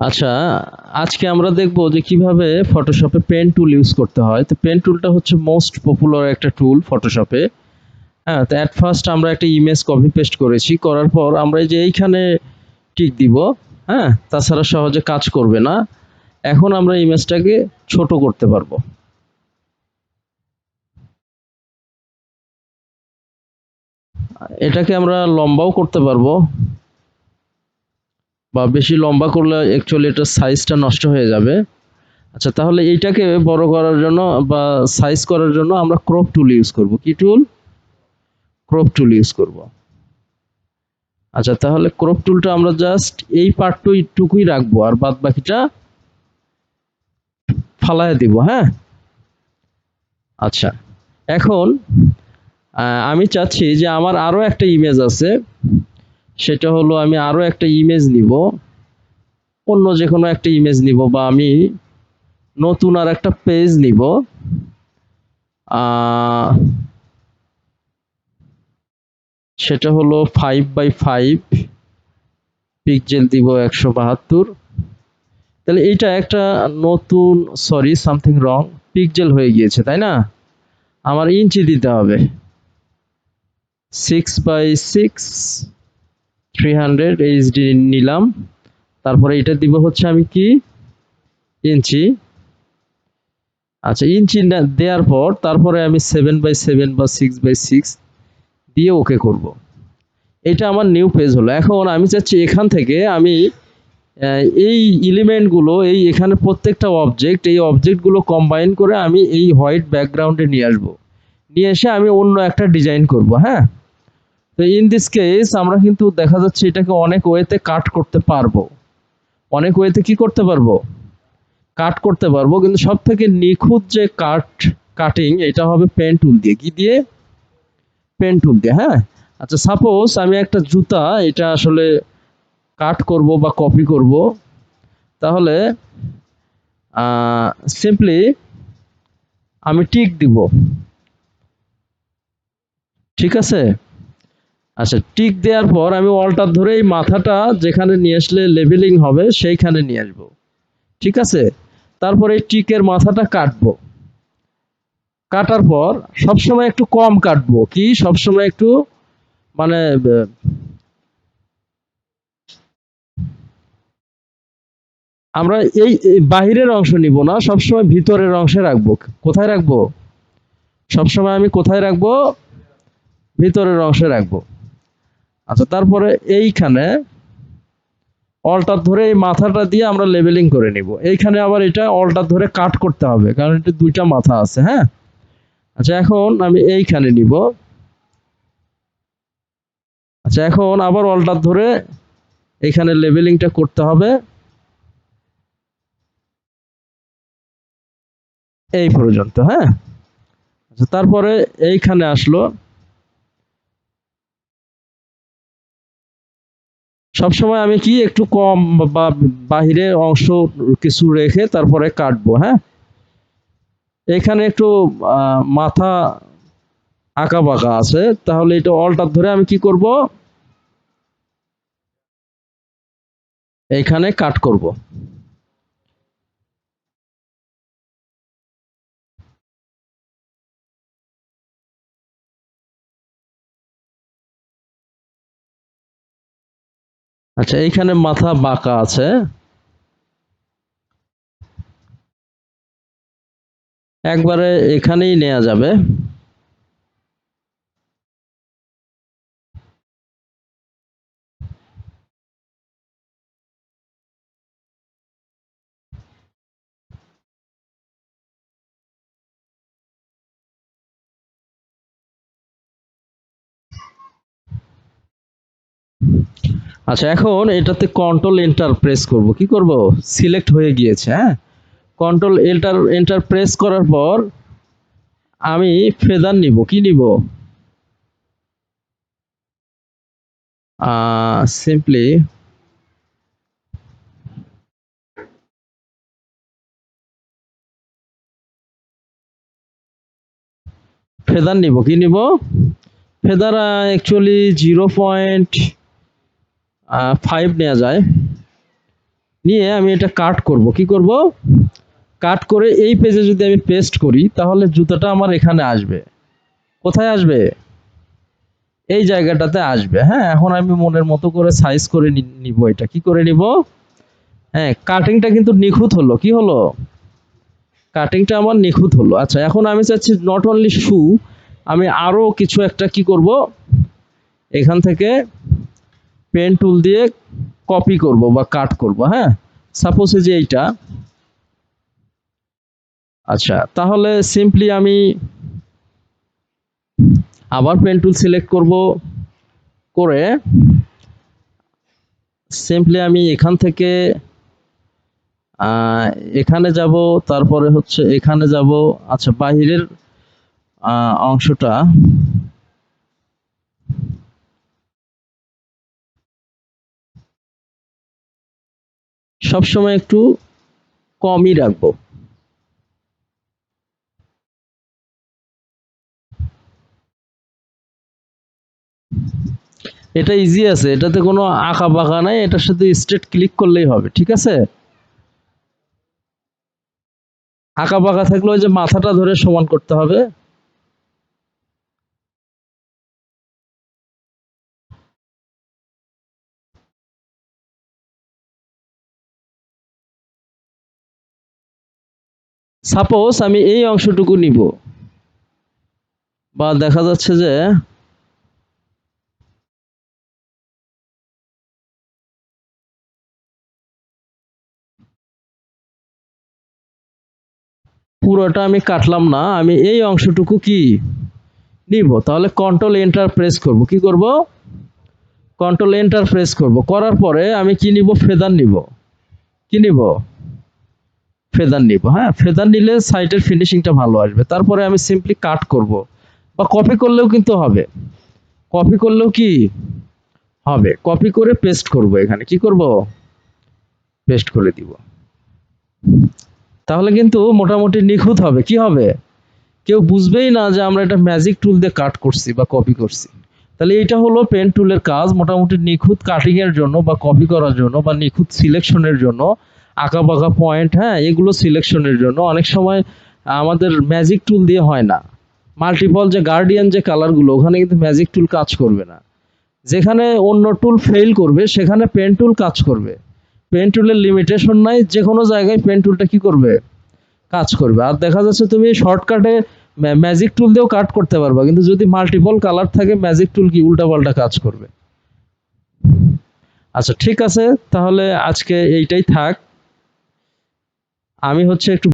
আচ্ছা, আজকে আমরা দেখব যে কিভাবে ফটোশপে পেন টুল ইউজ করতে হয়। তো পেন টুলটা হচ্ছে মোস্ট পপুলার একটা টুল ফটোশপে। হ্যাঁ, তো এট ফার্স্ট আমরা একটা ইমেজ কপি পেস্ট করেছি, করার পর আমরা এই যে এইখানে টিক দিব। হ্যাঁ, তাছাড়া সহজে কাজ করবে না। এখন আমরা ইমেজটাকে ছোট করতে পারবো। এটাকে আমরা লম্বাও করতে পারবো, বা বেশি লম্বা করলে অ্যাকচুয়ালি এটার সাইজটা নষ্ট হয়ে যাবে। আচ্ছা, তাহলে এইটাকে বড় করার জন্য বা সাইজ করার জন্য আমরা ক্রপ টুল ইউজ করব। কি টুল? ক্রপ টুল ইউজ করব। আচ্ছা, তাহলে ক্রপ টুলটা আমরা জাস্ট এই পার্টটুকুই রাখবো, আর বাদ বাকিটা ফালায় দিব। হ্যাঁ, আচ্ছা, এখন আমি চাচ্ছি যে আমার আরো একটা ইমেজ আছে, সেটা হলো আমি আরো একটা ইমেজ নিব, অন্য যে কোনো একটা ইমেজ নিব, বা আমি নতুন আর একটা পেজ নিব। সেটা হলো 5x5 পিক্সেল দিব 172। তাহলে এইটা একটা নতুন, সরি সামথিং রং, পিক্সেল হয়ে গিয়েছে তাই না? আমার ইঞ্চি দিতে হবে। 6x6 300 এইচডি নিলাম। তারপরে এটা দিব হচ্ছে আমি কি, ইঞ্চি। আচ্ছা, ইঞ্চি দেওয়ার পর তারপরে আমি 7x7 বা 6x6 দিয়ে ওকে করব। এটা আমার নিউ পেজ হলো। এখন আমি চাচ্ছি এখান থেকে আমি এই এলিমেন্টগুলো, এই এখানে প্রত্যেকটা অবজেক্ট, এই অবজেক্টগুলো কম্বাইন করে আমি এই হোয়াইট ব্যাকগ্রাউন্ডে নিয়ে আসব। নিয়ে এসে আমি অন্য একটা ডিজাইন করব। হ্যাঁ, তো ইন দিস কেস আমরা কিন্তু দেখা যাচ্ছে এটাকে অনেক ওয়েতে কাট করতে পারবো। অনেক ওয়েতে কি করতে পারবো? কাট করতে পারবো, কিন্তু সব থেকে নিখুঁত যে কাটিং এটা হবে পেন টুল দিয়ে। কি দিয়ে? পেন টুল দিয়ে। হ্যাঁ, আচ্ছা, সাপোজ আমি একটা জুতা এটা আসলে কাট করব বা কপি করব, তাহলে সিম্পলি আমি টিক দিব। ঠিক আছে? আচ্ছা, টিক দেওয়ার পর আমি অল্টার ধরে এই মাথাটা যেখানে নিয়ে আসলে লেবেলিং হবে সেইখানে নিয়ে আসবো। ঠিক আছে? তারপরে এই টিকের মাথাটা কাটবো। কাটার পর সবসময় একটু কম কাটবো। কি? সবসময় একটু, মানে আমরা এই বাহিরের অংশ নিব না, সবসময় ভিতরের অংশে রাখবো। কোথায় রাখবো? সবসময় আমি কোথায় রাখবো? ভিতরের অংশে রাখবো। আচ্ছা, তারপরে এইখানে অল্টার ধরে এই মাথাটা দিয়ে আমরা লেবেলিং করে নিব। এইখানে আবার এটা অল্টার ধরে কাট করতে হবে, কারণ এটা দুইটা মাথা আছে। হ্যাঁ, আচ্ছা, এখন আমি এইখানে নিব। আচ্ছা, এখন আবার অল্টার ধরে এখানে লেবেলিংটা করতে হবে এই পর্যন্ত। হ্যাঁ, আচ্ছা, তারপরে এইখানে আসলো। সবসময় আমি কি একটু কম বা বাহিরের অংশ কিছু রেখে তারপরে কাটবো। হ্যাঁ, এখানে একটু মাথা আঁকা বাঁকা আছে, তাহলে এটা অল্টার ধরে আমি কি করব? এইখানে কাট করব। আচ্ছা, এইখানে মাথা বাঁকা আছে, একবারে এখানেই নেওয়া যাবে। আচ্ছা, এখন এটাতে কন্ট্রোল এন্টার প্রেস করব। কি করব? সিলেক্ট হয়ে গিয়েছে। হ্যাঁ, কন্ট্রোল এন্টার প্রেস করার পর আমি ফেদার নিব। কি নিব? সিম্পলি ফেদার নিব। কি নিব? ফেদার অ্যাকচুয়ালি 0.5 নেওয়া যায়। নিয়ে আমি এটা কাট করব। কি করব? কাট করে এই পেজে যদি আমি পেস্ট করি তাহলে জুতাটা আমার এখানে আসবে। কোথায় আসবে? এই জায়গাটাতে আসবে। হ্যাঁ, এখন আমি মনের মতো করে সাইজ করে নিব। এটা কি করে নিব? হ্যাঁ, কাটিংটা কিন্তু নিখুঁত হলো। কি হলো? কাটিংটা আমার নিখুঁত হলো। আচ্ছা, এখন আমি চাচ্ছি নট অনলি শু, আমি আরো কিছু একটা কি করব, এখান থেকে পেন টুল দিয়ে কপি করব বা কাট করব। হ্যাঁ, সাপোজ যে এইটা। আচ্ছা, তাহলে সিম্পলি আমি আবার পেন টুল সিলেক্ট করব, করে সিম্পলি আমি এখান থেকে এখানে যাব, তারপরে হচ্ছে এখানে যাব। আচ্ছা, বাহিরের অংশটা সবসময় একটু কমই রাখবো। এটা ইজি আছে, এটাতে কোনো আঁকা বাঁকা নাই, এটার সাথে স্ট্রেট ক্লিক করলেই হবে। ঠিক আছে? আঁকা বাঁকা থাকলে ওই যে মাথাটা ধরে সমান করতে হবে। সাপোজ আমি এই অংশটুকু নিব, বা দেখা যাচ্ছে যে পুরোটা আমি কাটলাম না, আমি এই অংশটুকু কি নিব, তাহলে কন্ট্রোল এন্টার প্রেস করব। কি করব? কন্ট্রোল এন্টার প্রেস করব। করার পরে আমি কি নিব? ফেদার নিব। কি নিব? ফেদার নিব। হ্যাঁ, ফেদার নিলে সাইটের ফিনিশিংটা ভালো আসবে। তারপরে আমি সিম্পলি কাট করব, বা কপি করলেও কিন্তু হবে। কপি করলেও কি হবে? কপি করে পেস্ট করব। এখানে কি করব? পেস্ট করে দিব। তাহলে কিন্তু মোটামুটি নিখুঁত হবে। কি হবে? কেউ বুঝবেই না যে আমরা এটা ম্যাজিক টুল দিয়ে কাট করছি বা কপি করছি। তাহলে এটা হলো পেন টুলের কাজ, মোটামুটি নিখুঁত কাটিং এর জন্য বা কপি করার জন্য বা নিখুঁত সিলেকশনের জন্য, আঁকা বাঁকা পয়েন্ট, হ্যাঁ, এগুলো সিলেকশনের জন্য অনেক সময় আমাদের ম্যাজিক টুল দিয়ে হয় না। মাল্টিপল যে গার্ডিয়ান যে কালারগুলো, ওখানে কিন্তু ম্যাজিক টুল কাজ করবে না। যেখানে অন্য টুল ফেল করবে সেখানে পেন টুল কাজ করবে। পেন টুলের লিমিটেশন নাই, যে কোনো জায়গায় পেন টুলটা কি করবে? কাজ করবে। আর দেখা যাচ্ছে তুমি শর্টকাটে ম্যাজিক টুল দিয়েও কাট করতে পারবা, কিন্তু যদি মাল্টিপল কালার থাকে ম্যাজিক টুল কি উল্টাপাল্টা কাজ করবে। আচ্ছা, ঠিক আছে, তাহলে আজকে এইটাই থাক। আমি হচ্ছে একটু